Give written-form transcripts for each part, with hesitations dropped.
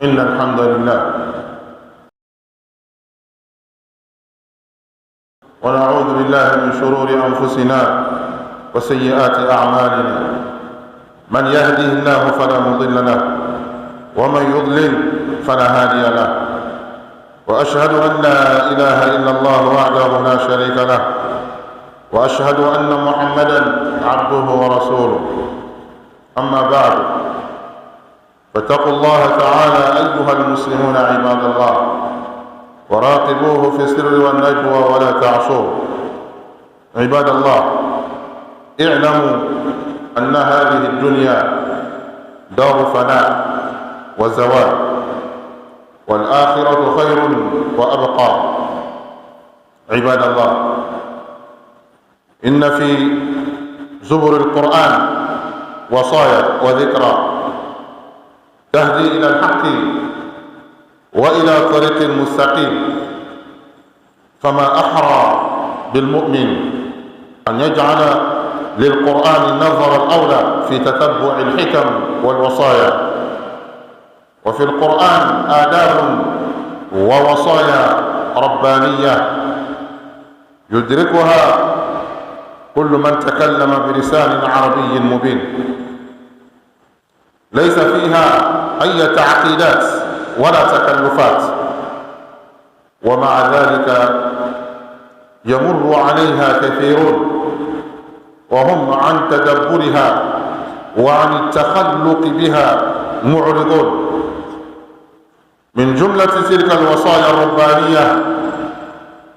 إن الحمد لله ونعوذ بالله من شرور أنفسنا وسيئات أعمالنا. من يهده الله فلا مضل له ومن يضلل فلا هادي له، وأشهد أن لا إله إلا الله وحده لا شريك له، وأشهد أن محمدا عبده ورسوله. أما بعد، فاتقوا الله تعالى أيها المسلمون عباد الله، وراقبوه في السر والنجوى ولا تعصوه. عباد الله، اعلموا أن هذه الدنيا دار فناء وزوال، والآخرة خير وأبقى. عباد الله، إن في زبر القرآن وصايا وذكرى تهدي إلى الحق وإلى طريق مستقيم، فما أحرى بالمؤمن أن يجعل للقرآن النظر الأولى في تتبع الحكم والوصايا. وفي القرآن آداب ووصايا ربانية يدركها كل من تكلم بلسان عربي مبين، ليس فيها أي تعقيدات ولا تكلفات، ومع ذلك يمر عليها كثيرون وهم عن تدبرها وعن التخلق بها معرضون. من جملة تلك الوصايا الربانية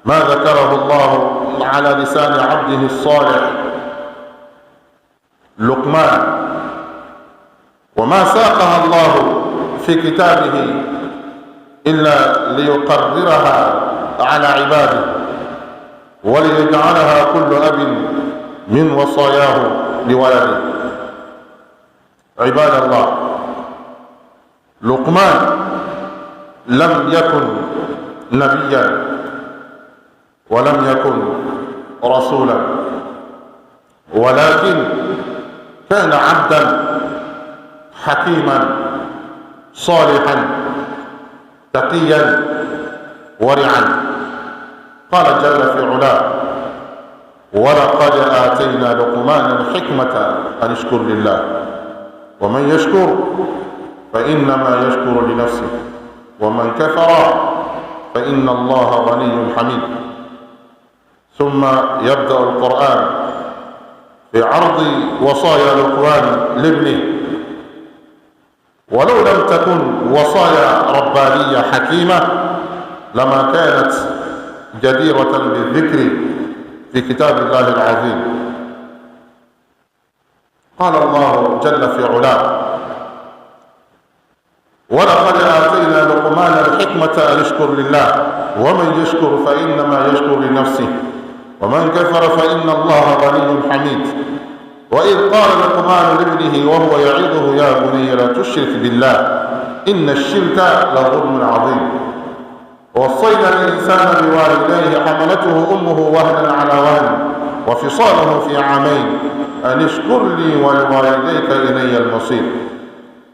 ما ذكره الله على لسان عبده الصالح لقمان، وما ساقها الله في كتابه إلا ليقررها على عباده وليجعلها كل أب من وصاياه لولده. عباد الله، لقمان لم يكن نبيا ولم يكن رسولا، ولكن كان عبدا حكيما صالحا تقيا ورعا. قال جل في علاه: ولقد آتينا لقمان الحكمة أن اشكر لله، ومن يشكر فإنما يشكر لنفسه، ومن كفر فإن الله غني حميد. ثم يبدأ القرآن بعرض وصايا لقمان لابنه، ولو لم تكن وصايا ربانية حكيمة لما كانت جديرة بالذكر في كتاب الله العظيم. قال الله جل في علاه: ولقد آتينا لقمان الحكمة أن اشكر لله، ومن يشكر فإنما يشكر لنفسه، ومن كفر فإن الله غني حميد. وإذ قال لقمان لابنه وهو يعظه: يا بني لا تشرك بالله إن الشرك لظلم عظيم. ووصينا الإنسان بوالديه حملته أمه وهنا على وهن وفصاله في عامين أن اشكر لي ولوالديك إلي المصير.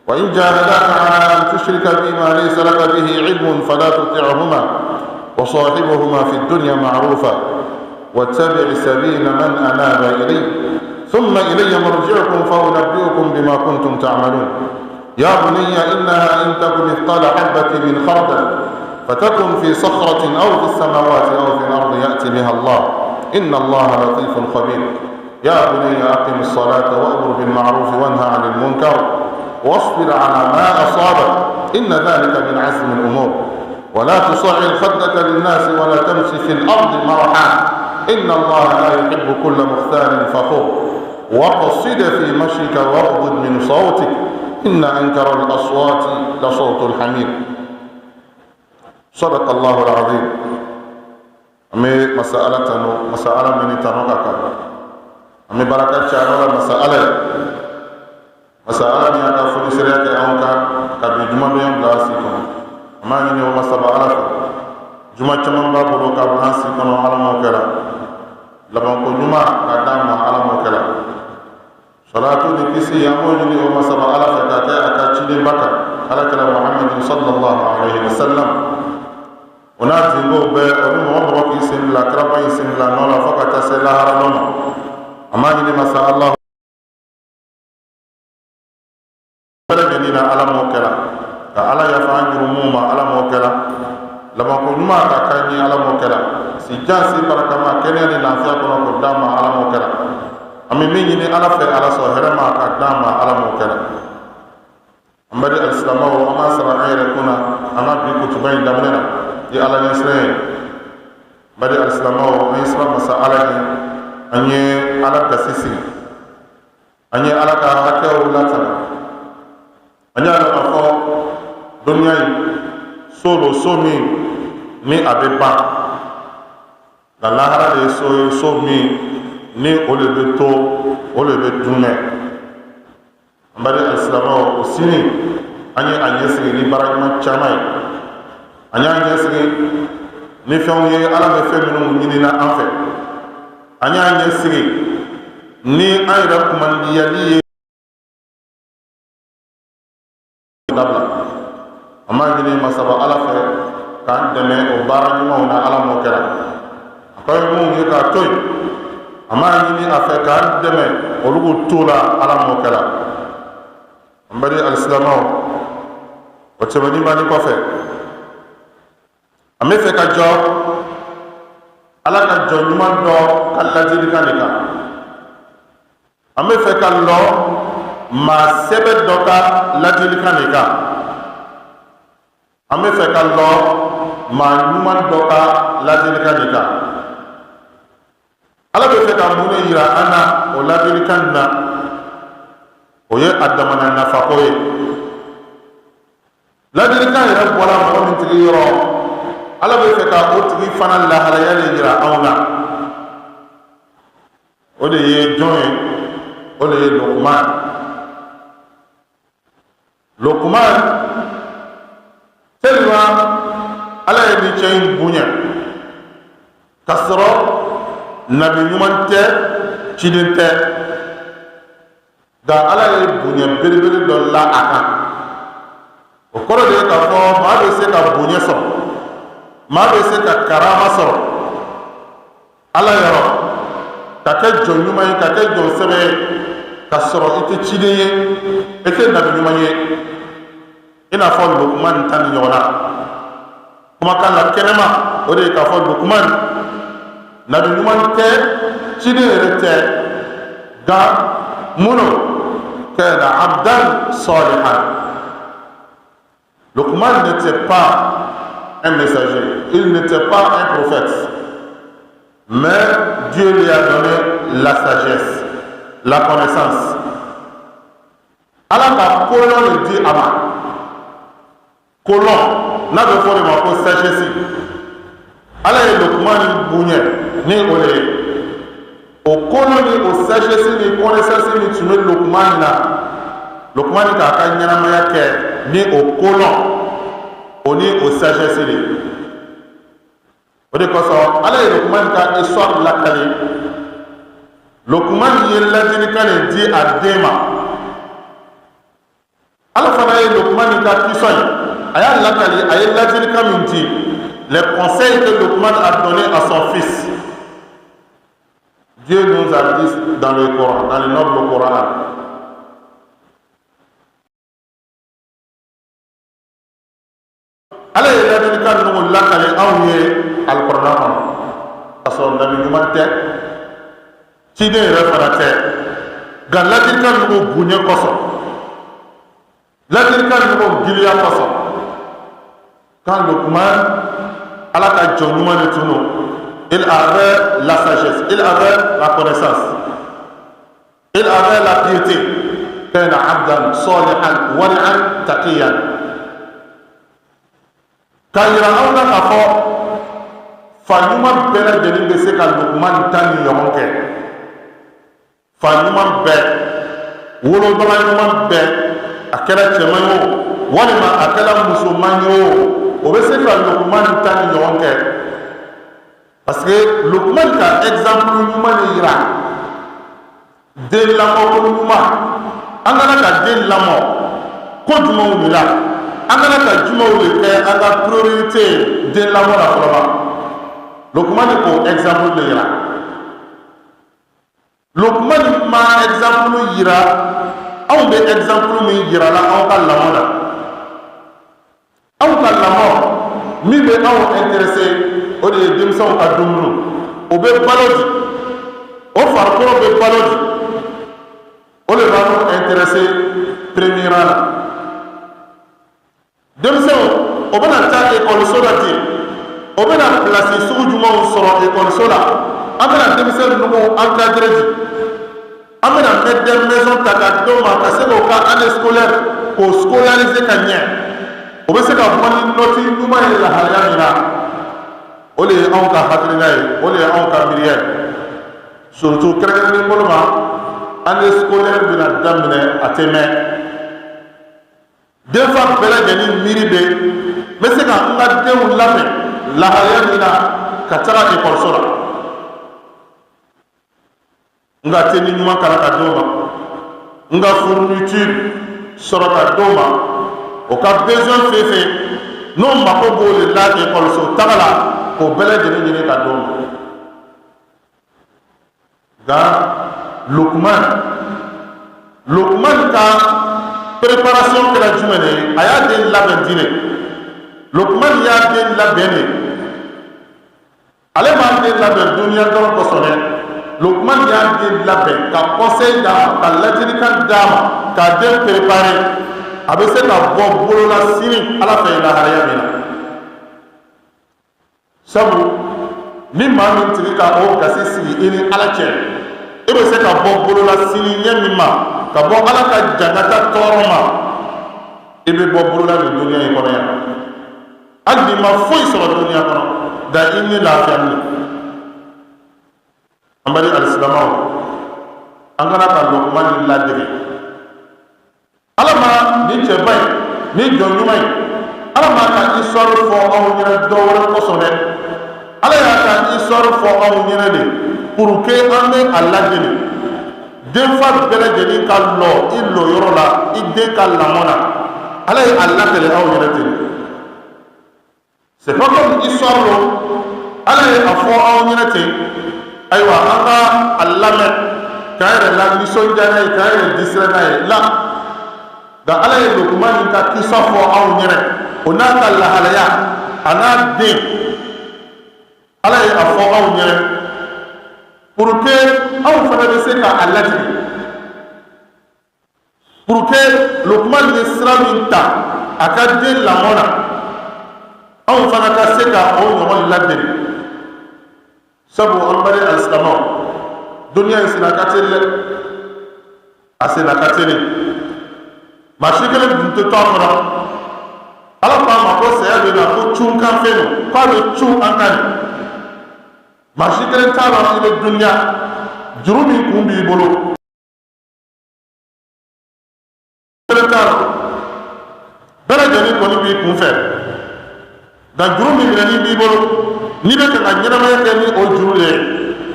وإن جاهداك على أن تشرك بما ليس لك به علم فلا تطعهما وصاحبهما في الدنيا معروفا واتبع سبيل من أناب إلي ثم إلي مرجعكم فأنبئكم بما كنتم تعملون. يا بني إنها إن تكن مثقال حبة من خردل فتكن في صخرة أو في السماوات أو في الأرض يأتي بها الله إن الله لطيف خبير. يا بني أقم الصلاة وأمر بالمعروف وانهى عن المنكر واصبر على ما أصابك إن ذلك من عزم الأمور. ولا تصعر خدك للناس ولا تمشي في الأرض مرحا إن الله لا يحب كل مختال فخور. وقصد في مشيك واغضض من صوتك إن أنكر الأصوات لصوت الحمير. صدق الله العظيم. أمي مسألة من تنوكك أمي بركة شعر مسألة من أكافل سريك أونك كبير جمع بيام بلاسيكم أما من يوم مسألة جمع كمان بابلو كبلاسيكم على موكلا لبن كجمع كدام على موكلا salatu ni kisi ya moju ni o masaba ala fatata aka chini baka على كلام محمد صلى الله عليه وسلم وناتي بو بي ونمو ومرو يسم لا كربا يسم لا نولا فقط سلا هرنوما أما إني مساء الله بلغنينا على موكلا كألا يفعل رموما على موكلا لما كنما كاكاني على موكلا سيجاسي بركما كنيا لنافيا كنا قداما على موكلا أمي ميني على في على صهرما قداما على موكلا أمبري الإسلام وما سرع عيركنا أنا بكتبين دمنا دي على نسرين بدي الإسلام وما يسرع مسألة أني على كسيسي أني على كهكة ولاتنا أني على أفو دنيا solo somi ni abeba la lahara de somi ni olebeto olebedume ambari alislamo osini anye sigi ni barakma chamai anye sigi ni fenye ala be fe minu nyini na anfe anye sigi ni ayra kumandiyali dabla amma gini masaba ala fe kan deme o bara ni na ala mo kera akoy mu ngi ka toy amma gini afe kan deme o lugu tula ala mo kera ambari alislamo o tebani bani ko fe ame fe ka jo ala ka jo nyuma do kala jidi kanika ame fe ka lo ma sebe doka la jidi kanika ame fe ka lo ma nyuma doka la jidi kanika ala be fe ka mune yira ana o la jidi kanna o ye adamana nafa ko ye la jidi kan yɛrɛ bɔla mɔgɔ min tigi yɔrɔ ala be fe ka o tigi fana lahalaya le yira anw na o de ye jɔn ye o de ye Luqman tellement ala ye ni cɛ in bonya ka sɔrɔ nabi ɲuman tɛ ciden tɛ nka ala ye bonya belebele dɔ la a kan o kɔrɔ de ye k'a fɔ maa bɛ se ka bonya sɔrɔ maa bɛ se ka karama sɔrɔ ala yɔrɔ ka kɛ jɔn ɲuman ye ka kɛ jɔn sɛbɛ ye ka sɔrɔ i tɛ ciden ye i tɛ nabi ɲuman ye i n'a fɔ Luqman ta ni ɲɔgɔn na kumakan la kɛnɛma o de ye k'a fɔ Luqman nabi ɲuman tɛ ciden yɛrɛ tɛ nka minnu kana abdan salihan Luqman n'était pas un messager, il n'était pas un prophète, mais Dieu lui a donné la sagesse, la connaissance. Allah ka kolon le dit ama kolon n'a de fɔ de ma ko sagesse Allah ye Luqman bonya ni o le ye o kolon ni o sagesse ni connaissance ni tun bɛ Luqman na Luqman k'a ka ɲɛnamaya kɛ ni o kolon o ni o sagesse de o de kosɔn ala ye Luqman ka histoire lakali Luqman ye ladilikan de di a den ma ala fana ye Luqman ka kisɔn ye a y'a lakali a ye ladilikan min di les conseils que Luqman a donné à son fils Dieu nous a dit dans le Coran, dans le noble Coran ala ye ladilikan ninnu lakali anw ye alikuranɛ kɔnɔ k'a sɔrɔ nabi ɲuman tɛ ciden yɛrɛ fana tɛ nka ladilikan ninnu bonya kosɔn ladilikan ninnu giliya kosɔn quand Luqman ala ka jɔn ɲuman de tunu il avait la sagesse il avait la connaissance il avait la piété kana abdan salihan wari'an taqiyan k'a yira anw na k'a fɔ fa ɲuman bɛɛ lajɛlen bɛ se ka Luqman ta ni ɲɔgɔn kɛ fa ɲuman bɛɛ wolobaga ɲuman bɛɛ a kɛra cɛman ye o walima a kɛra musoman ye o bɛ se ka Luqman ta ni ɲɔgɔn kɛ parce que Luqman ka exemple ɲuman de yira den lamɔko ɲuman an kana ka den lamɔ ko jumɛnw de la angana ka jumaw le kɛ an ka priorité den lamɔ la fɔlɔ ma Luqman ko exemple le yira Luqman ma exemple yira anw bɛ exemple min yira la anw ka lamɔ la anw ka lamɔ min bɛ anw intéressé o de ye denmisɛnw ka dumuni o bɛ balo di o farikolo bɛ balo di o de b'anw intéressé premièrement la denmisɛnw o bɛna taa ekɔliso la ten o bɛna pilasi sugu jumɛnw sɔrɔ ekɔliso la an bɛna denmisɛn ninnu encadré di an bɛna maître de maison ta ka d'o ma ka se k'o ka année scolaire k'o scolariser ka ɲɛ o bɛ se ka bɔ ni nɔti ɲuman ye lahalaya min na o de ye anw ka hakilina ye o de ye anw ka miiriya ye surtout kɛrɛnkɛrɛnnen bolo ma année scolaire bɛna daminɛ a tɛ mɛn denfa bɛɛ lajɛlen miiri bɛ n bɛ se ka n ka denw labɛn lahalaya min na ka taga ekɔliso la n ka teni ɲuman kala ka d'o ma n ka fourniture sɔrɔ ka d'o ma o ka besoin fɛn fɛn n'o mako b'o de la ekɔliso taga la k'o bɛɛ lajɛlen ɲini ka d'o ma nka Luqman ka préparation kɛra jumɛn de ye a y'a den labɛn di de Luqman y'a den labɛn de ale m'a den labɛn duniya dɔrɔn kosɔn dɛ Luqman y'a den labɛn ka conseil d'a ma ka ladilikan d'a ma k'a den préparer a bɛ se ka bɔ bolola sini ala fɛ lahalaya min na sabu ni maa min tigi ka o gasi sigi i ni ala cɛ i bɛ se ka bɔ bolola sini ɲɛ min ma ka bɔ ala ka jangata tɔɔrɔ ma i bɛ bɔ bolola nin duniya in kɔnɔ yan hali bi ma foyi sɔrɔ duniya kɔnɔ da i ni lafiya ni an bali alisilamɛw an kana ka Luqman ladege ala ma ni cɛba in ni jɔn ɲuman in ala ma ka histoire fɔ anw ɲɛna dɔ wɛrɛ kosɔn dɛ ala y'a ka histoire fɔ anw ɲɛna de pour que an bɛ a ladege denfa bɛɛ lajɛlen ka lɔ i lɔ yɔrɔ la i den ka lamɔ na ala ye a latɛlɛ aw ɲɛna ten c'est pas comme histoire lo ala ye a fɔ aw ɲɛna ten ayiwa an ka a lamɛn k'an yɛrɛ la nisɔndiya n'a ye k'an yɛrɛ disiran n'a ye la nka ala ye Luqman ka kisa fɔ aw ɲɛna o n'a ka lahalaya a n'a den ala ye a fɔ aw ɲɛna pour que aw fana bɛ se ka a ladege pour que Luqman ye sira min ta a ka den lamɔ na aw fana ka se ka o ɲɔgɔn ladege sabu an bari alisilamɛw duniya in sena ka teli dɛ a sena ka teli maa si kelen dun tɛ to a kɔnɔ ala ko a ma ko saya bɛ na ko cun kan fɛn don k'a bɛ cun an kan de maa si kelen t'a dɔn i bɛ duniya juru min kun b'i bolo kelen t'a dɔn bɛɛ lajɛlen kɔni b'i kun fɛ nka juru min minɛni b'i bolo n'i bɛ ka ɲɛnamaya kɛ ni o juru de ye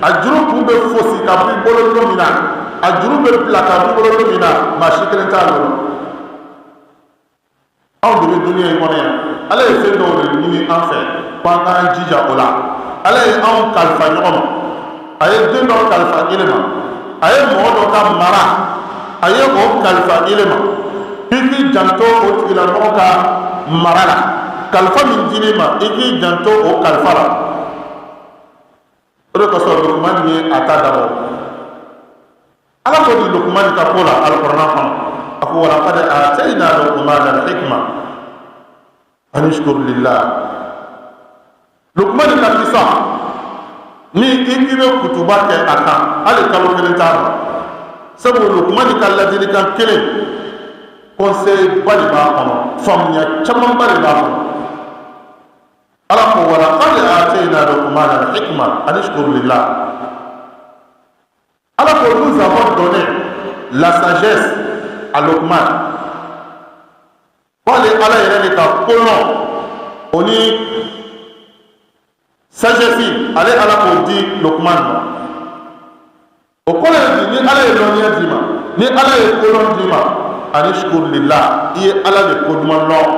a juru kun bɛ fosi ka b'i bolo don min na a juru bɛ bila ka b'i bolo don min na maa si kelen t'a dɔn anw de bɛ duniya in kɔnɔ yan ala ye fɛn dɔw de ɲini an fɛ ko an k'an jija o la ala ye anw kalifa ɲɔgɔn ma a ye den dɔ kalifa ele ma a ye mɔgɔ dɔ ka mara a ye o kalifa ele ma i k'i janto o tigilamɔgɔ ka mara la kalifa min dir'i ma i k'i janto o kalifa la o de kosɔn Luqman ye a ta dabɔ ala ko di Luqman ka ko la alikuranɛ kɔnɔ a ko walaqad aatayna Luqmana al-hikma an ishkur lillah Luqman ka kisa ni i k'i bɛ kutuba kɛ a kan hali kalo kelen t'a ma sabu Luqman ka ladilikan kelen conseil ba de b'a kɔnɔ faamuya camanba de b'a kɔnɔ ala ko walaqad aatayna Luqmana al-hikma an ishkur lillah ala ko nous avons donné la sagesse à Luqman wale ala yɛrɛ de ka kolon o ni sagesse ale ala k'o di Luqman ma o kɔrɔ ye di ni ala ye lɔnniya d'i ma ni ala ye kolon d'i ma an ishkur lillah i ye ala de ko duman lɔn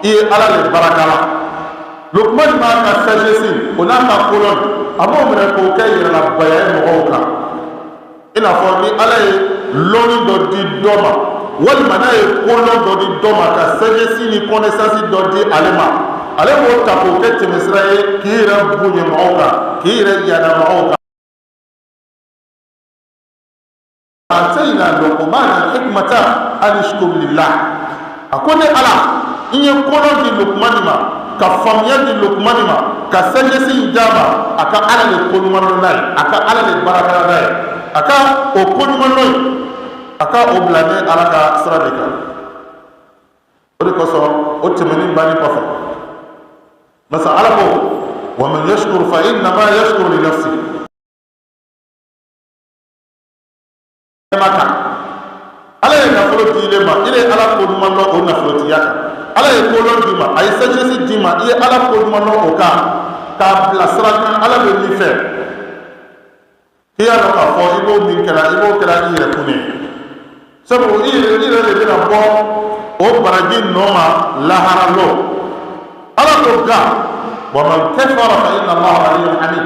i ala le barakala Lukman ma ka sagesse o n'a ka kolon a b'o minɛ k'o kɛ yɛrɛlabaya ye mɔgɔw kan i n'a fɔ ni ala ye lɔnni dɔ di dɔ ma walima n'a ye kolon dɔ di dɔ ma ka sagesse ni connaissance dɔ di ale ma ale b'o ta k'o kɛ tɛmɛsira ye k'i yɛrɛ bonya mɔgɔw kan k'i yɛrɛ yada mɔgɔw kan atayna luqmana hikmata an ishkur lillah akone ala inye kolon di Lukman ma ka famiya di Lukman ma ka sagesse jama aka ala le kolman nay aka ala le baraka nay aka o kolman noy aka o blane ala ka sradika o de ko so o temeni bani ko fa masa ala ko wa man yashkur fa inna ma yashkur li nafsi maka ala ye nafolo di ile ma ile ala ko ɲuman dɔn o nafolotiya kan ala ye kolon di ma a ye sagesse di ma i ye ala ko ɲuman dɔn o kan k'a bila sira kan ala bɛ min fɛ i y'a dɔn k'a fɔ i b'o min kɛra i b'o kɛra i yɛrɛ kun ye sabu i yɛrɛ de bɛna bɔ o baraji nɔ ma lahara lɔ ala ko ga wa man kafara fa inna allaha ghaniyyun hamid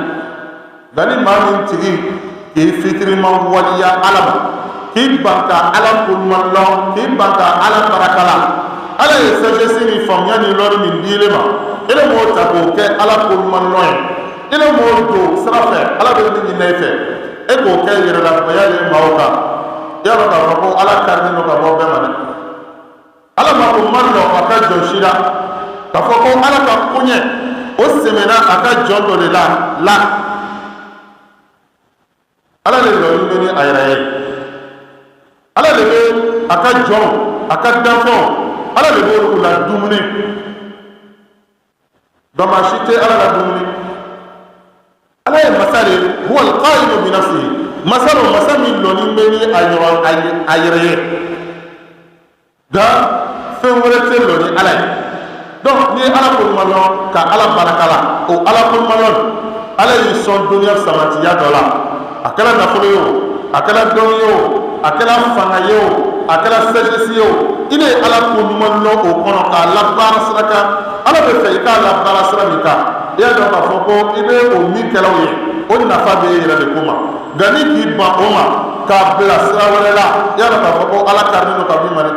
nka ni maa min tigi k'i fitirima waliya ala ma k'i ban ka ala koɲuman lɔn k'i ban ka ala baraka la ala ye sagesse ni faamuya ni lɔri min di ile ma ile m'o ta k'o kɛ ala koɲuman lɔn ye ile m'o don sira fɛ ala bɛ min ɲinɛ i fɛ e k'o kɛ yɛrɛlabaya ye maaw kan i y'a dɔn k'a fɔ ko ala karinen don ka bɔ bɛɛ ma dɛ ala ma o ma lɔ a ka jɔn si la k'a fɔ ko ala ka koɲɛ o sɛmɛna a ka jɔn dɔ de la ala le lɔri bɛ ni a yɛrɛ ye ala le bɛ a ka jɔn a ka danfɛnw ala le bɛ u la dumuni dɔnma si tɛ ala la dumuni ala ye masa de huwa al-qa'imu bi nafsihi masa lo masa min lɔni bɛ ni a yɛrɛ ye nka fɛn wɛrɛ tɛ lɔni ala ye donc ni ye ala ko ɲuman lɔn ka ala baraka la o ala ko ɲuman lɔn ala y'i sɔn duniya sabatiya dɔ la a kɛra nafolo ye o a kɛra dɔn ye o a kɛra fanga ye o a kɛra sagesse ye o i ne ye ala ko ɲuman lɔn o kɔnɔ k'a labaara sira kan ala bɛ fɛ i k'a labaara sira min kan i y'a dɔn k'a fɔ ko i bɛ o min kɛlaw ye o nafa bɛ e yɛrɛ de ko ma nka ni k'i ban o ma k'a bila sira wɛrɛ la i y'a dɔn k'a fɔ ko ala karinen don ka min ma dɛ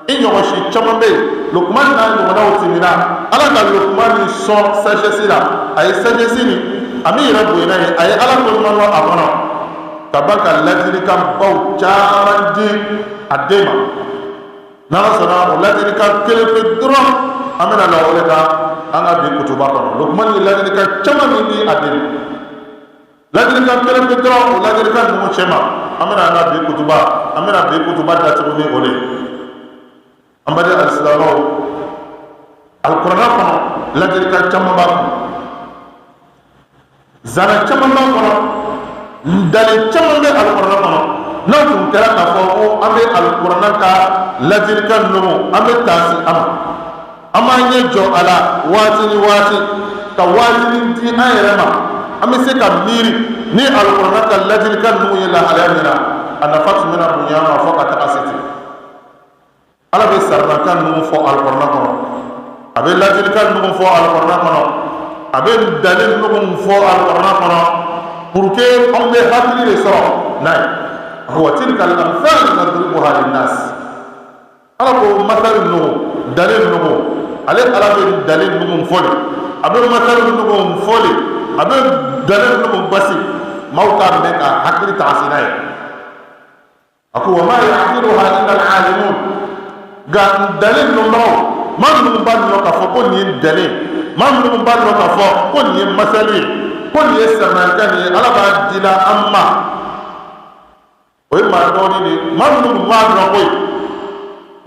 i ɲɔgɔn si caman bɛ yen Lukman n'a ɲɔgɔnnaw tɛmɛna ala ka Lukman ni sɔn sagesse la a ye sagesse ni a min yɛrɛ bonyana ye a ye ala ko ɲuman lɔn a kɔnɔ ka ban ka ladilikan baw caman di a den ma n'ala sɔnna o ladilikan kelen pe dɔrɔn an bɛna na o de kan an ka bi kutuba kɔnɔ Lukman ye ladilikan caman min di a den ladilikan kelen pe dɔrɔn o ladilikan ninnu cɛ ma an bɛna an ka bi kutuba datugu ni o de an bɛ alisilamɛw alikuranɛ kɔnɔ ladilikan caman b'a kɔnɔ zana caman b'a kɔnɔ dali caman bɛ alikuranɛ kɔnɔ n'a tun kɛra k'a fɔ ko an bɛ alikuranɛ ka ladilikan ninnu an bɛ taasi a ma an b'an ɲɛ jɔ a la waati ni waati ka waati di an yɛrɛ ma an bɛ se ka miiri ni alikuranɛ ka ladilikan ninnu ye lahalaya min na a nafa tun bɛna bonya ma fɔ ka taga se ten ala bɛ saranakan ninnu fɔ alikuranɛ kɔnɔ a bɛ ladilikan ninnu fɔ alikuranɛ kɔnɔ a bɛ dalil ninnu fɔ alikuranɛ kɔnɔ pour que an bɛ hakili de sɔrɔ n'a ye wa tilka al-amthal nadribuha lin-nas ala ko masal ninnu dalil ninnu ale ala bɛ dalil ninnu fɔli a bɛ masal ninnu fɔli a bɛ dalil ninnu basi maaw k'a mɛn ka hakili tagasi n'a ye a ko wa ma ya'qiluha illa al-alimun nka dalil ninnu maa minnu b'a dɔn k'a fɔ ko nin ye dalil maa minnu b'a dɔn k'a fɔ ko nin ye masali ye ko nin ye samakan ye ala b'a dila an ma o ye maa dɔɔni de ye maa minnu b'a dɔn ko ye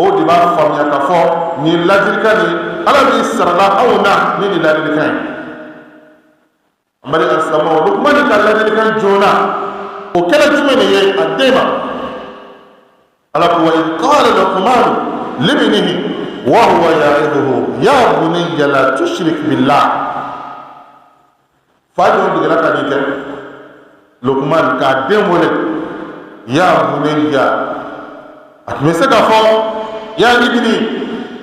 o de b'a faamuya k'a fɔ nin ye ladilikan ye ala b'i sarala aw na ni nin ladilikan ye an bari alisilamɛw Lukman ka ladilikan joona o kɛra jumɛn de ye a den ma ala ko wa idh qala Luqman libnihi wa huwa ya'iduhu ya bunayya la tushrik billah fajo digala ka ni kɛ Lukman ka den wele ya bunayya a tun bɛ se k'a fɔ ya ibni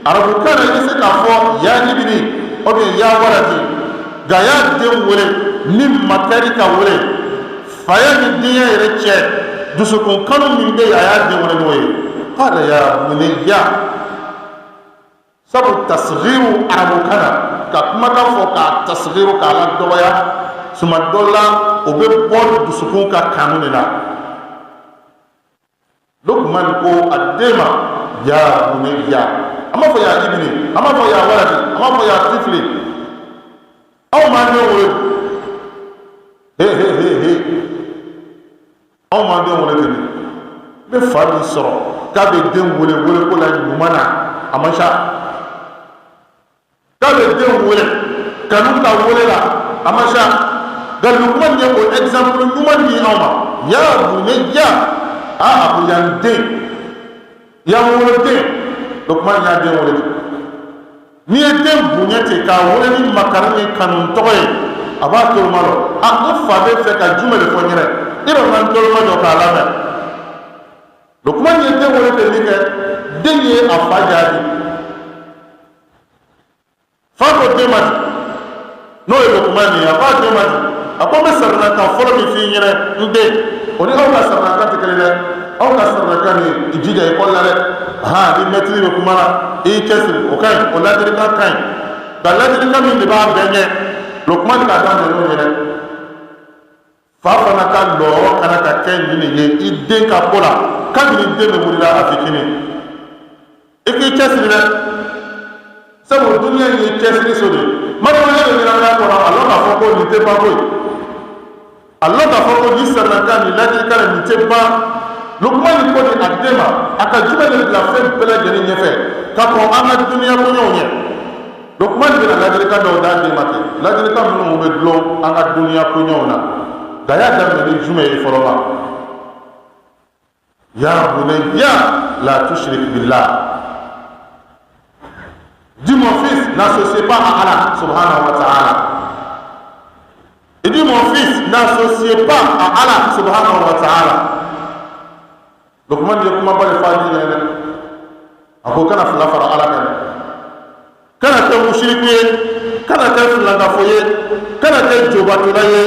arabu kana i se k'a fɔ ya ibni ou bien ya waladi nka y'a den wele min ma kɛri ka wele faya ni denkɛ yɛrɛ cɛ dusukun kanu min bɛ yen a y'a den wele n'o ye qala ya bunayya sabu tasghiru arabu kana ka kumakan fɔ k'a tasghiru k'a la dɔgɔya tuma dɔ la o bɛ bɔ dusukun ka kanu de la Lukman ko a den ma ya bunayya a m'a fɔ ya ibni a m'a fɔ ya waladi a m'a fɔ ya tifli aw ma den wele he aw ma den wele ten n bɛ fa min sɔrɔ k'a bɛ den wele wele ko la ɲuman na a ma sa k'a bɛ den wele kanu ta wele la a ma sa nka Lukman ye o exemple ɲuman di aw ma ya bunayya a ko yan den yan wele den Lukman y'a den wele n'i ye den bonya ten k'a wele ni makari ni kanu tɔgɔ ye a b'a toloma lɔ a n fa bɛ fɛ ka jumɛn de fɔ n ɲɛnɛ i bɛ n toloma jɔ k'a lamɛn Lukman ye den wele ten min kɛ den ye a fa jaabi fa ko den ma di n'o ye Lukman ye a b'a den ma di a ko n bɛ saranakan fɔlɔ min f'i ɲɛnɛ n den o ni aw ka saranakan tɛ kelen dɛ aw ka saranakan nin i jija ekɔli la dɛ ni mɛtiri bɛ kuma la i y'i cɛsiri o ka ɲi o ladilikan ka ɲi nka ladilikan min de b'a bɛɛ ɲɛ Lukman k'a daminɛ n'o ye dɛ fa fana ka lɔɔrɔ kana ka kɛ nin de ye i den ka ko la kabini den bɛ wulila a fitinin i k'i cɛsiri dɛ sabu duniya in ye cɛsiri so de mariamaya bɛ ɲɛnamaya kɔnɔ a lɔn k'a fɔ ko nin tɛ ban koyi a lɔn k'a fɔ ko nin saranakan nin ladilikan nin tɛ ban Lukman ko di a den ma a ka jumɛn de bila fɛn bɛɛ lajɛlen ɲɛfɛ ka kɔn an ka duniya koɲɛw ɲɛ Lukman bɛna ladilikan dɔw d'a den ma ten ladilikan minnu bɛ dulon an ka duniya koɲɛw na nka y'a daminɛ ni jumɛn ye fɔlɔ ma ya bunayya la tushrik billah dis mon fils n'associe pas à Allah subhanahu wa ta'ala il dit mon fils n'associe pas à Allah subhanahu wa ta'ala Lukman ye kuma ba de f'a ɲinɛ dɛ a ko kana fila fara Ala kan kana kɛ mushriku ye kana kɛ filangafo ye kana kɛ jobatola ye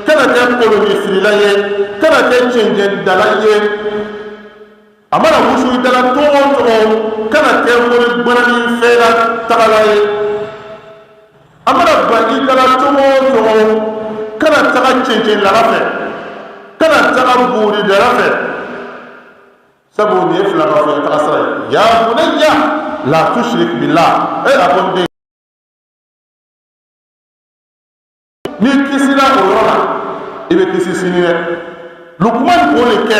kana kɛ kolonisirila ye kana kɛ cɛncɛndala ye a mana wusu i dala cogo o cogo kana kɛ mori gbananin fɛla tagala ye a mana ban i dala cogo o cogo kana taga cɛncɛndala fɛ kana taga buuridala fɛ sabu nin ye filangafo ye taga sira ye ya bunayya la tushrik billah a ko n den n'i kisira o yɔrɔ la i bɛ kisi sini dɛ Lukman k'o de kɛ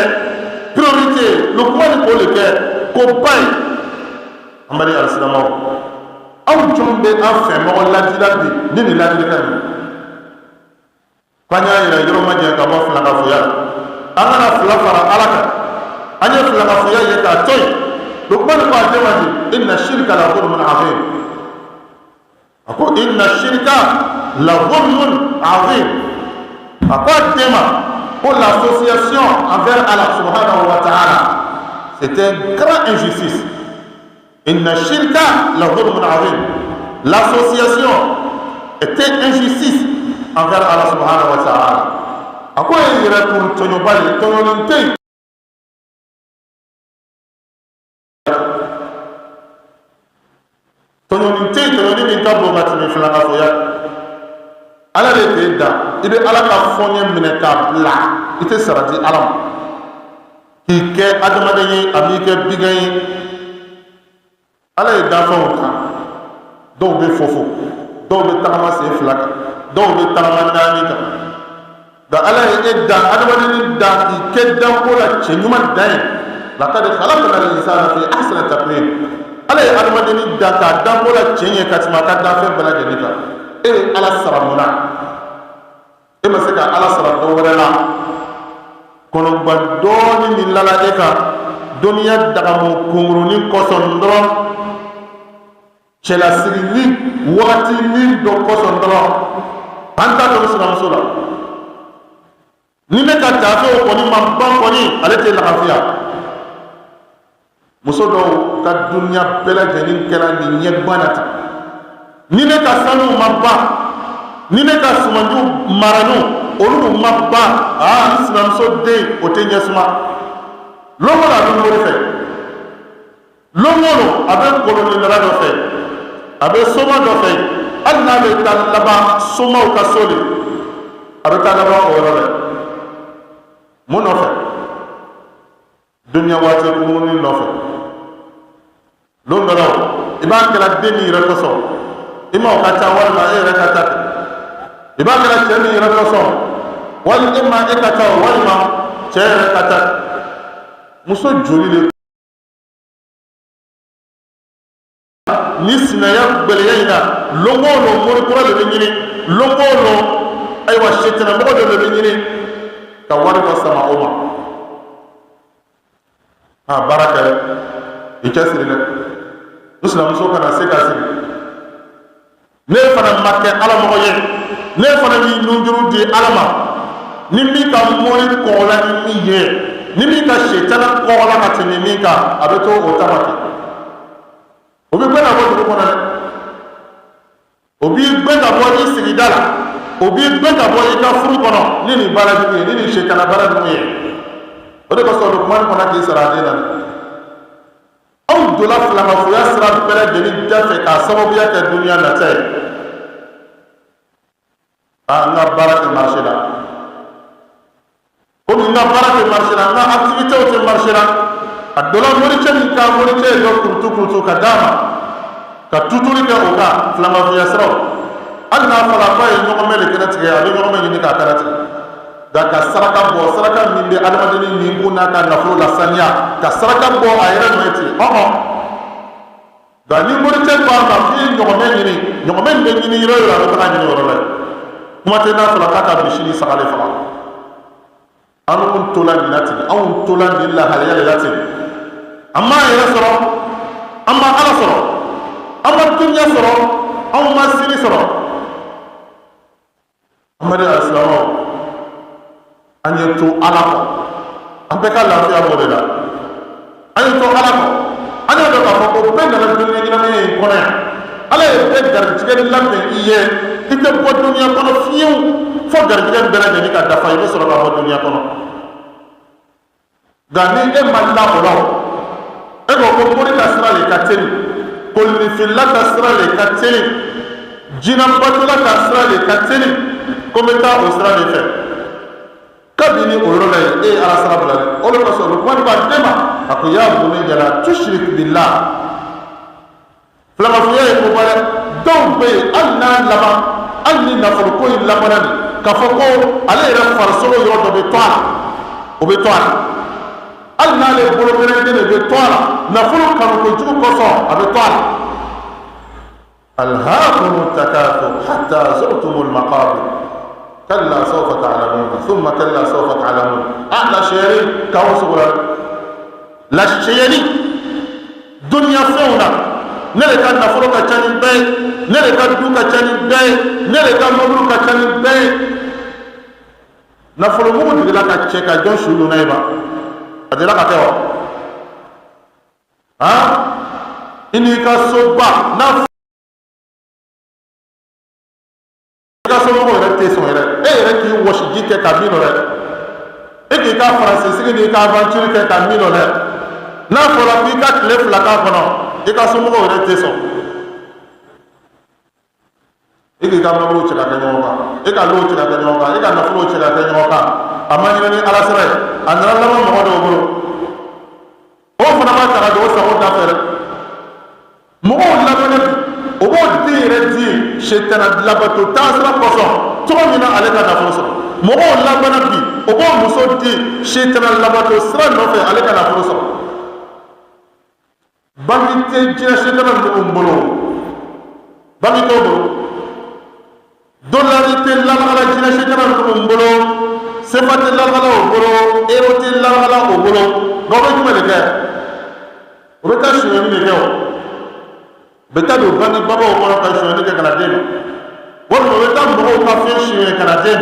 priorité Lukman k'o de kɛ ko ba ye an bari alisilamɛw aw jɔn bɛ an fɛ mɔgɔ ladila bi ni nin ladilikan ye k'an y'a yɛrɛ yɔrɔ ma jɛ ka bɔ filagafoya an kana fila fara Ala kan an ye filagafoya ye k'a to yen Lukman ko a den ma di inna shirka la zulmun azim a ko inna shirka la zulmun azim a ko a den ma ko l'association envers Allah subhanahu wa ta'ala c'était une grande injustice inna shirka la zulmun azim l'association était injustice envers Allah subhanahu wa ta'ala a ko ye yɛrɛ kun tɔɲɔbali tɔɲɔnin tɛ yen tɔɲɔnin tɛ yen tɔɲɔnin min ka bon ka tɛmɛ filangafoya Ala de t'e da i bɛ Ala ka fɔɲɛ minɛ k'a bila i tɛ sara di Ala ma k'i kɛ adamaden ye a b'i kɛ bigɛn ye Ala ye danfɛnw kan dɔw bɛ fofo dɔw bɛ tagama sen fila kan dɔw bɛ tagama naani kan nka Ala ye e da adamaden da k'i kɛ danko la cɛ ɲuman dan ye laqad khalaqna al-insana fi ahsani taqwim Ala ye adamaden da k'a danko la cɛ ye ka tɛmɛ a ka danfɛn bɛɛ lajɛlen kan e ye Ala sara mun na e ma se ka Ala sara dɔ wɛrɛ la kɔnɔgba dɔɔni min lala e kan dɔnniya dagamu kunkurunin kɔsɔn dɔrɔn cɛlasigi ni wagati min dɔ kɔsɔn dɔrɔn an t'a dɔn sinamuso la ni ne ka taafew kɔni ma ban kɔni ale tɛ lafiya muso dɔw ka duniya bɛɛ lajɛlen kɛra nin ɲɛbana ta ni ne ka sanu ma ban ni ne ka sumanju maranu olu ma ban n sinamuso den o tɛ ɲɛsuma longo la a bɛ mori fɛ longo a bɛ kolonilala dɔ fɛ a bɛ soma dɔ fɛ hali n'a bɛ taa laban somaw ka so de a bɛ taa laban o yɔrɔ la mun nɔfɛ duniya waati kunkurunin nɔfɛ don dɔ la i b'a kɛra den min yɛrɛ kosɔn i ma o ka ca walima e yɛrɛ ka ca i b'a kɛra cɛ min yɛrɛ kosɔn walima e ma e ka ca walima cɛ yɛrɛ ka ca muso joli de ni sinaya gbɛlɛya in na longo o lon mori kura de bɛ ɲini longo o lon ayiwa sɛtɛnɛmɔgɔ de bɛ ɲini ka wari dɔ sama o ma baara kɛ i cɛsiri dɛ n sinamuso kana se ka siri ne fana ma kɛ alamɔgɔ ye ne fana b'i nujuru di ala ma ni min ka mori kɔgɔla ni min ye ni min ka sɛtɛnɛ kɔgɔla ka tɛmɛ min kan a bɛ to o ta ma kɛ o bɛ gbɛn ka bɔ dugu kɔnɔ dɛ o b'i gbɛn ka bɔ i sigida la o b'i gbɛn ka bɔ i ka furu kɔnɔ ni nin baara jugu ye ni nin sɛtɛnɛ baara jugu ye o de kosɔn Lukman kɔnɔ k'i sara a den na anw donna filamafuya sira bɛɛ lajɛlen da fɛ k'a sababuya kɛ duniya nata ye n ka baara tɛ marché la komi n ka baara tɛ marché la n ka activités tɛ marché la a donna moricɛ min kan moricɛ ye dɔ kurutu ka d'a ma ka tutuli kɛ o kan filamafuya siraw hali n'a fɔra k'a ye ɲɔgɔnmɛ de kɛnɛ tigɛ a bɛ ɲɔgɔnmɛ ɲini k'a kɛnɛ tigɛ nka ka saraka bɔ saraka min bɛ adamadennin nin kun n'a ka nafolo la saniya ka saraka bɔ a yɛrɛ nɔ ten nka ni moricɛ b'a ma f'i ye ɲɔgɔnmɛ ɲini ɲɔgɔnmɛ min bɛ ɲini yɔrɔ o yɔrɔ a bɛ taga ɲini yɔrɔ la kuma tɛ n'a fɔra k'a ka misi ni saga de faga anw tola nin la ten anw tola nin lahalaya de la ten an m'a yɛrɛ sɔrɔ an ma ala sɔrɔ an ma duniya sɔrɔ an ma sini sɔrɔ amadu alisilamɛw an ye to ala kɔ an bɛɛ ka lafiya b'o de la an ye to ala kɔ an y'a dɔn k'a fɔ ko bɛɛ nana duniya ɲɛnamaya in kɔnɔ yan ala ye bɛɛ garijɛgɛ labɛn i ye i tɛ bɔ duniya kɔnɔ fiyewu fo garijɛgɛ bɛɛ lajɛlen ka dafa i bɛ sɔrɔ ka bɔ duniya kɔnɔ nka ni e ma la o la e ko ko mori ka sira le ka teli kolonifila ka sira le ka teli jinɛbatula ka sira le ka teli ko n bɛ taa o sira de fɛ kabini o yɔrɔ la yen e ye ala sira bila dɛ o de kosɔn Lukman b'a den ma a ko yaa bunayya la tushrik billah filamafuya ye ko wɛrɛ dɔw bɛ yen hali n'a laban hali ni nafoloko in labanna nin k'a fɔ ko ale yɛrɛ farisogo yɔrɔ dɔ bɛ to a la o bɛ to a la hali n'ale bolo kɛrɛnkɛrɛn de bɛ to a la nafolo kanukojugu kosɔn a bɛ to a la alhaakumu takathur hatta zurtumul maqabir kalla sawfa ta'lamun thumma kalla sawfa ta'lamun la shayari kawo sugura la shayari duniya fɛnw na ne de ka nafolo ka ca ni bɛɛ ye ne de ka du ka ca ni bɛɛ ye ne de ka mobili ka ca ni bɛɛ ye nafolo mugu digila ka cɛ ka jɔn su donna ye ba a delila ka kɛ wa i n'i ka soba n'a i ka somɔgɔw yɛrɛ tɛ sɔn yɛrɛ e yɛrɛ k'i wɔsi ji kɛ ka min nɔ dɛ e k'i ka faransi sigi n'i ka aventure kɛ ka min nɔ dɛ n'a fɔra k'i ka tile fila k'a kɔnɔ i ka somɔgɔw yɛrɛ tɛ sɔn e k'i ka mɔbiliw cɛ ka kɛ ɲɔgɔn kan e ka low cɛ ka kɛ ɲɔgɔn kan e ka nafolow cɛ ka kɛ ɲɔgɔn kan a ma ɲini ni ala sira ye a nana laban mɔgɔ dɔw bolo o fana b'a ta ka don o sago da fɛ dɛ mɔgɔw labɛnnen bi o b'o den yɛrɛ di sɛtana labato taasira kɔsɔn cogo min na ale ka nafolo sɔrɔ mɔgɔw labɛnnen bi o b'o muso di sɛtana labato sira nɔfɛ ale ka nafolo sɔrɔ bangi tɛ diɲɛ sɛtana ninnu bolo bangi t'o bolo dolari tɛ lalala diɲɛ sɛtana ninnu bolo sefa tɛ lalala o bolo euro tɛ lalala o bolo nka o bɛ jumɛn de kɛ o bɛ taa sonyɛni de kɛ o bɛ taa don bangi babaw kɔnɔ ka sonyɛni kɛ ka na den ma walima o bɛ taa mɔgɔw ka fɛn sonyɛ ka na den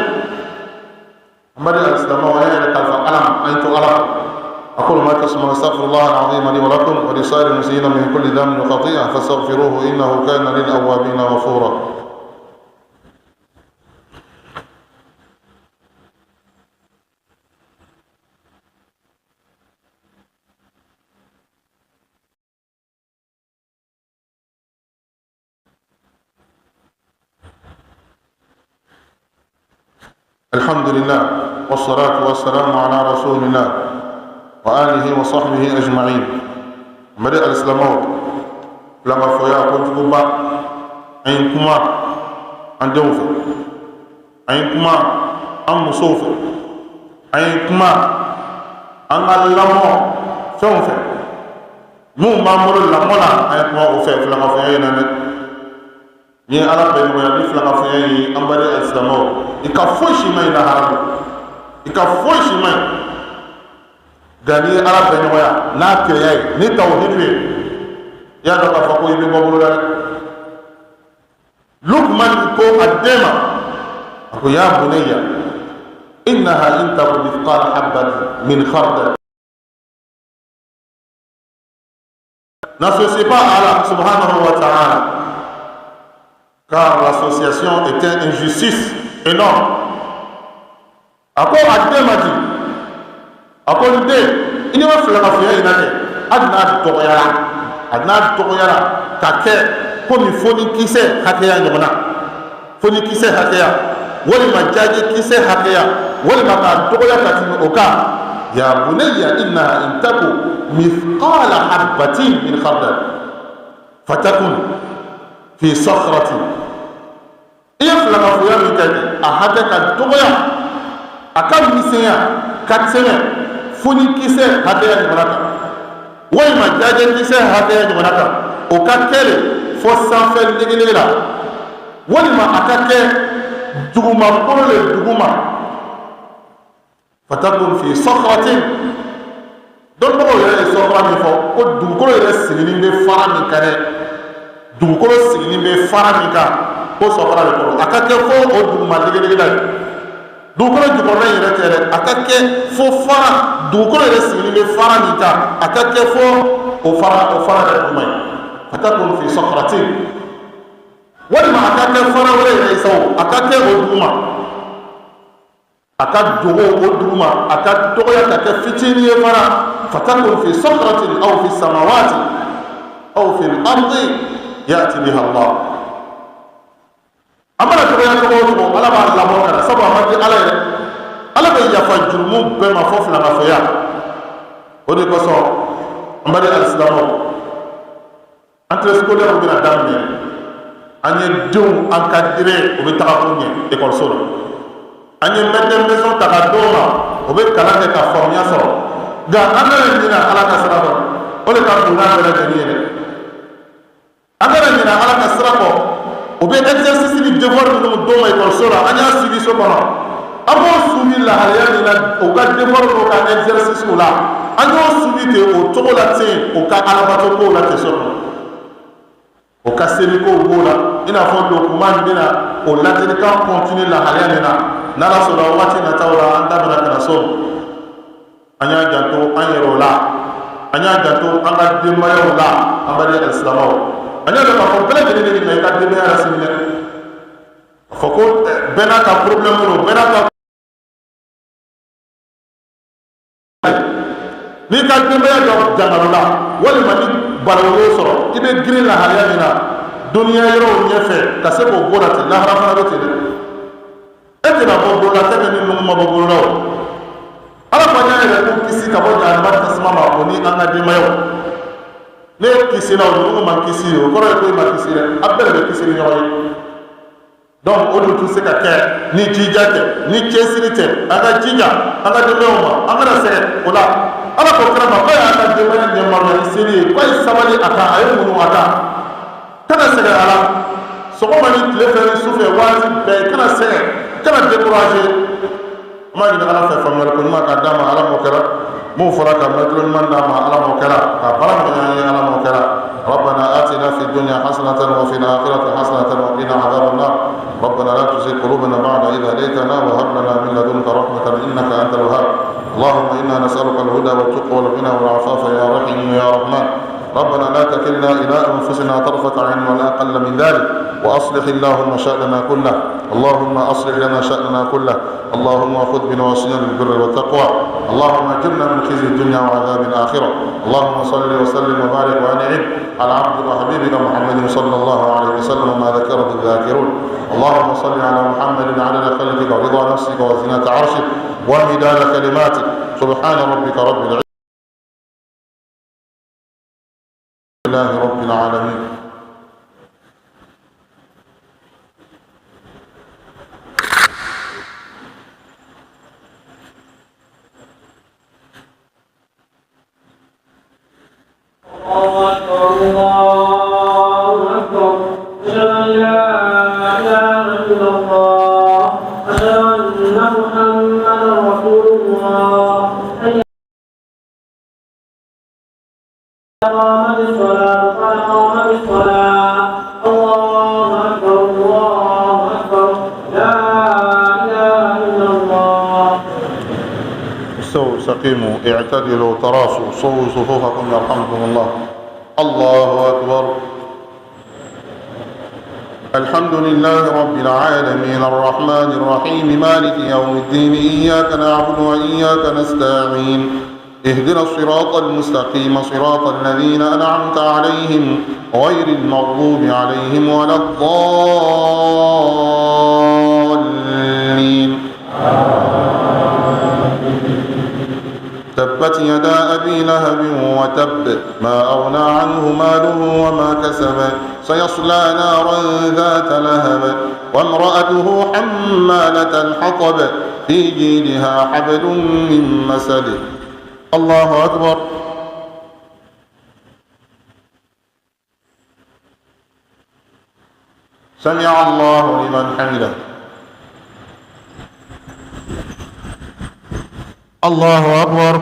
ma amadu alisilamɛw an yɛrɛ kalifa ala ma an to ala ma أقول ما تسمعون أستغفر الله العظيم لي ولكم ولسائر المسلمين من كل ذنب وخطيئة فاستغفروه إنه كان للأوابين غفورا. الحمد لله والصلاة والسلام على رسول الله وآله وصحبه أجمعين. مدى الإسلامات لما فيا كنت كبا أين كما أن دوفة أين كما أن مصوفة أين كما أن اللمو فنفة مو مامور اللمونا أين كما أفف لما فيا ينانك ni ala bɛn wɛrɛ ni fila ka fɛn ye an bari alisilamaw i ka foyi si ma ɲi lahara i ka foyi si ma ɲi nka ni ala bɛn ɲɔgɔnya n'a kɛlɛya ye ni tawhid ye i y'a dɔn k'a fɔ ko i bɛ bɔ bolo la dɛ. Lukman ko a den ma a ko ya bunayya innaha in taku mithqala habbatin min khardal. N'associe pas Allah subhanahu wa ta'ala, car l'association est une injustice énorme. Ako adde mati, ako de, ini wa fila kafiya inake, adna tokoyara, kake, komi foni kise hakeya nyamana, foni kise hakeya, wali majaji kise hakeya, wali maka tokoya katini oka, ya bunayya innaha in taku mithqala habbatin min khardal, fatakun fi sakhratin. Iya fila kafiya min kadi, ahade ka tokoya, akan misenya, katseme, foni kise hakeya nyamana, wali majaji kise hakeya nyamana, oka kele fo sanfɛ negele la walima a ka kɛ dugumakolo le duguma fatakun fi sakhratin. dɔnnibagaw yɛrɛ ye sɔkra min fɔ ko dugukolo yɛrɛ siginin bɛ fara min kan dɛ, dugukolo siginin bɛ fara min kan ko sɔkra de kɔrɔ a ka kɛ fo o duguma negele la ye. dugukolo jukɔrɔla yɛrɛ tɛ dɛ, a ka kɛ fo fara dugukolo yɛrɛ siginin bɛ fara min kan a ka kɛ fo o fara yɛrɛ duguma ye. fatakun fi sakhratin walima a ka kɛ fara wɛrɛ yɛrɛ sawo a ka kɛ o duguma, a ka dogo o duguma, a ka dɔgɔya ka kɛ fitinin ye fara. fatakun fi sakhratin aw fi samawati aw fi al-ardi ya'ti biha Allah. a mana dɔgɔya cogo o cogo ala b'a labɔ ka na, sabu a ma di ala yɛrɛ, ala bɛ yafa jurumu bɛɛ ma fɔ filanafɛya. o de kosɔn an bari alisilamɛw, entrée scolaire bɛna daminɛ, an ye denw encadré o bɛ taga kun ɲɛ ekɔliso la, an ye maître maison ta ka d'o ma o bɛ kalan kɛ ka faamuya sɔrɔ, nka an kana ɲinɛ ala ka sira kɔ, o de ka bon n'a bɛɛ lajɛlen ye dɛ. an kana ɲinɛ ala ka sira kɔ, o bɛ exercice ni devoir minnu d'o ma ekɔliso la an y'a suivi so kɔnɔ, an b'o suivi lahalaya min na o ka devoir n'o ka exercice o la, an y'o suivi ten o cogo la ten o ka alabato kow la ten so kɔnɔ. o ka seli ko b'o la i n'a fɔ document bɛna o ladilikan continue lahalaya min na n'ala sɔnna waati nataw la an da bɛna kana so. an y'a janto an yɛrɛw la, an y'a janto an ka denbayaw la, an bari alisilamɛw. an y'a dɔn k'a fɔ bɛɛ lajɛlen de bɛ na i ka denbaya la sini dɛ, k'a fɔ ko bɛɛ n'a ka problème don, bɛɛ n'a ka n'i ka denbaya dɔ jangaro la walima ni balawolo sɔrɔ i bɛ girin lahalaya min na duniya yɔrɔw ɲɛfɛ ka se k'o bɔ la ten, lahara fana bɛ ten dɛ. e tɛna bɔ bolo la tɛmɛ ni numu ma bɔ bolo la o. ala fana y'a yɛrɛ ko kisi ka bɔ jahanama tasuma ma o ni an ka denbayaw. ne kisi la o numu ma kisi o kɔrɔ ye ko i ma kisi dɛ, a bɛɛ de bɛ kisi ni ɲɔgɔn ye. donc o dun tɛ se ka kɛ ni jija tɛ, ni cɛsiri tɛ, an ka jija an ka denbayaw ma, an kana sɛgɛn o la. ala ko kira ma ko y'a ka denbaya ɲɛmɔgɔ ni seli ye, ko ye sabali a kan, a ye munu a kan, kana sɛgɛn a la. sɔgɔma ni tile fɛ ni su fɛ waati bɛɛ kana sɛgɛn, kana découragé. an b'a ɲini ala fɛ faamuyali ko ɲuman k'a d'a ma, ala m'o kɛra. mun fɔra ka mɛtiri ɲuman d'a ma, ala m'o kɛra. ka baara min y'an ye, ala m'o kɛra. ربنا آتنا في الدنيا حسنة وفي الآخرة حسنة وقنا عذاب النار. ربنا لا تزغ قلوبنا بعد إذ هديتنا وهب لنا من لدنك رحمة إنك أنت الوهاب. اللهم إنا نسألك الهدى والتقى والغنى والعفاف يا رحيم يا رحمن. ربنا لا تكلنا إلى أنفسنا طرفة عين ولا أقل من ذلك، وأصلح اللهم شأننا كله. اللهم أصلح لنا شأننا كله. اللهم خذ بنواصينا للبر والتقوى. اللهم اجرنا من خزي الدنيا وعذاب الآخرة. اللهم صل وسلم وبارك وأنعم على عبدك وحبيبك محمد صلى الله عليه وسلم ما ذكره الذاكرون. اللهم صل على محمد عدد خلقك ورضا نفسك وزنة عرشك ومداد كلماتك. سبحان ربك رب العزة لله رب العالمين. الله أكبر الله أكبر. أشهد أن لا إله إلا الله. أشهد أن محمدا رسول الله. حي على قامت الصلاة قد قامت الصلاة. الله أكبر الله أكبر. لا إله إلا الله. استووا استقيموا اعتدلوا تراصوا صووا صفوفكم يرحمكم الله. الله أكبر. الحمد لله رب العالمين الرحمن الرحيم مالك يوم الدين. إياك نعبد وإياك نستعين. اهدنا الصراط المستقيم صراط الذين أنعمت عليهم غير المغضوب عليهم ولا الضالين. تبت يدا أبي لهب وتب ما أغنى عنه ماله وما كسب سيصلى نارا ذات لهب وامرأته حمالة الحطب في جيدها حبل من مسد. الله أكبر. سمع الله لمن حمده. الله أكبر.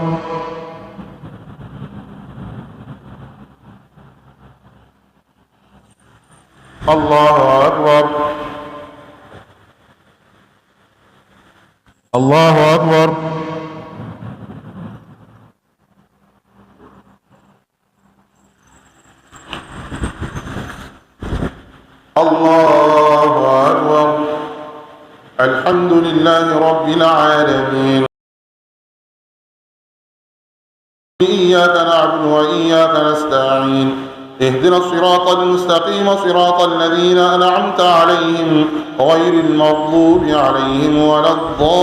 الله أكبر. الله أكبر. الله أكبر. الحمد لله رب العالمين. إياك نعبد وإياك نستعين. اهدنا الصراط المستقيم صراط الذين أنعمت عليهم غير المغضوب عليهم ولا الضالين.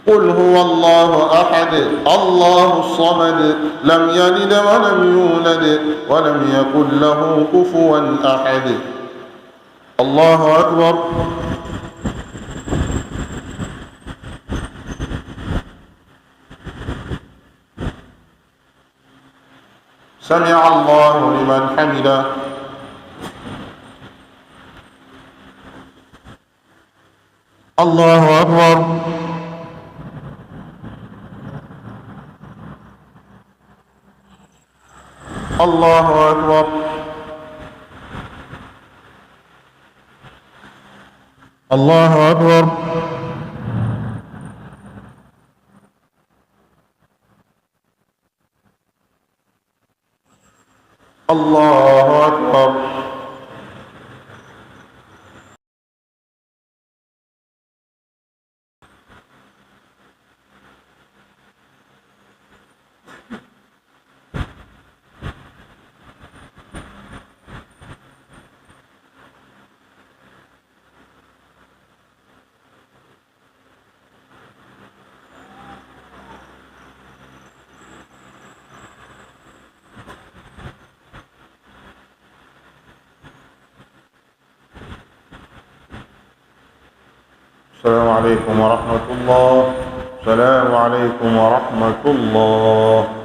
قل هو الله أحد الله الصمد لم يلد ولم يولد ولم يكن له كفوا أحد. الله أكبر. سمع الله لمن حمده. الله أكبر. الله أكبر. الله أكبر. الله أكبر. السلام عليكم ورحمة الله. السلام عليكم ورحمة الله.